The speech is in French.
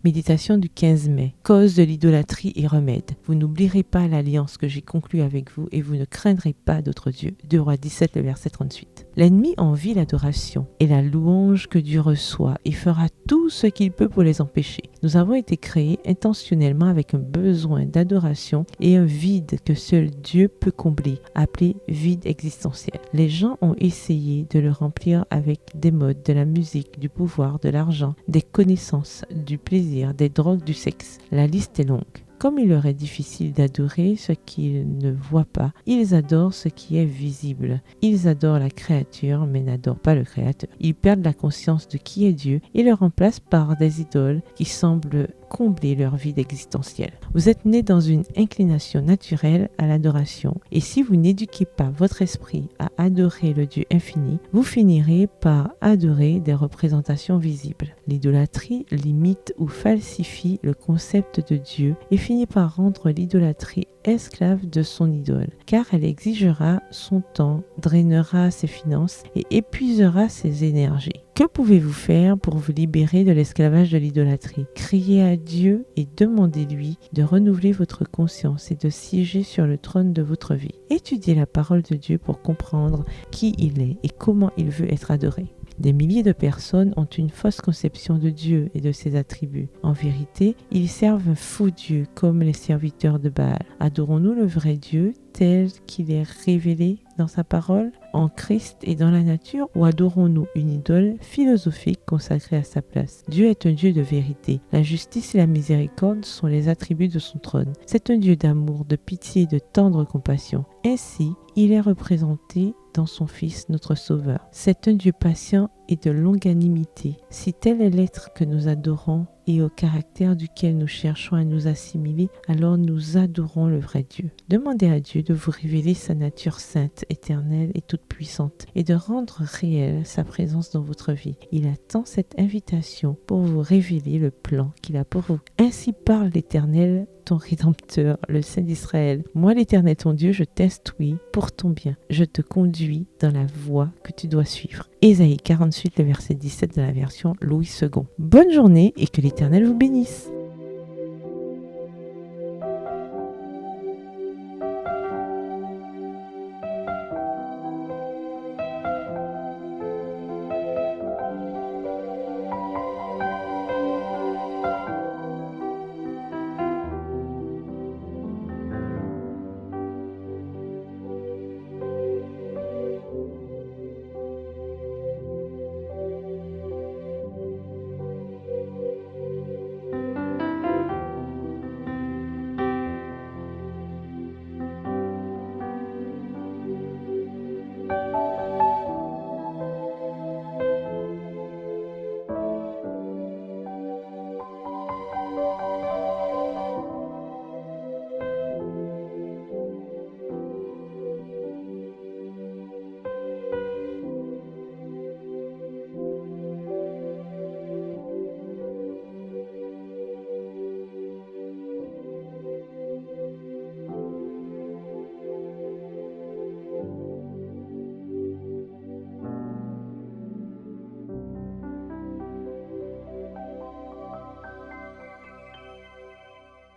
Méditation du 15 mai. Cause de l'idolâtrie et remède. Vous n'oublierez pas l'alliance que j'ai conclue avec vous et vous ne craindrez pas d'autres dieux. 2 Rois 17, le verset 38. L'ennemi envie l'adoration et la louange que Dieu reçoit et fera tout ce qu'il peut pour les empêcher. Nous avons été créés intentionnellement avec un besoin d'adoration et un vide que seul Dieu peut combler, appelé vide existentiel. Les gens ont essayé de le remplir avec des modes, de la musique, du pouvoir, de l'argent, des connaissances, du plaisir, des drogues, du sexe. La liste est longue. Comme il leur est difficile d'adorer ce qu'ils ne voient pas, ils adorent ce qui est visible. Ils adorent la créature, mais n'adorent pas le Créateur. Ils perdent la conscience de qui est Dieu et le remplacent par des idoles qui semblent combler leur vide existentiel. Vous êtes né dans une inclination naturelle à l'adoration et si vous n'éduquez pas votre esprit à adorer le Dieu infini, vous finirez par adorer des représentations visibles. L'idolâtrie limite ou falsifie le concept de Dieu et finit par rendre l'idolâtrie esclave de son idole, car elle exigera son temps, drainera ses finances et épuisera ses énergies. Que pouvez-vous faire pour vous libérer de l'esclavage de l'idolâtrie? Criez à Dieu et demandez-lui de renouveler votre conscience et de siéger sur le trône de votre vie. Étudiez la parole de Dieu pour comprendre qui il est et comment il veut être adoré. Des milliers de personnes ont une fausse conception de Dieu et de ses attributs. En vérité, ils servent un faux Dieu comme les serviteurs de Baal. Adorons-nous le vrai Dieu tel qu'il est révélé dans sa parole, en Christ et dans la nature, ou adorons-nous une idole philosophique consacrée à sa place? Dieu est un Dieu de vérité. La justice et la miséricorde sont les attributs de son trône. C'est un Dieu d'amour, de pitié et de tendre compassion. Ainsi, il est représenté dans son Fils, notre Sauveur. C'est un Dieu patient et de longanimité. Si tel est l'être que nous adorons et au caractère duquel nous cherchons à nous assimiler, alors nous adorons le vrai Dieu. Demandez à Dieu de vous révéler sa nature sainte, éternelle et toute puissante et de rendre réelle sa présence dans votre vie. Il attend cette invitation pour vous révéler le plan qu'il a pour vous. Ainsi parle l'Éternel, ton Rédempteur, le Saint d'Israël. Moi, l'Éternel, ton Dieu, je t'instruis pour ton bien. Je te conduis dans la voie que tu dois suivre. Ésaïe 48, le verset 17 de la version Louis II. Bonne journée et que l'Éternel vous bénisse.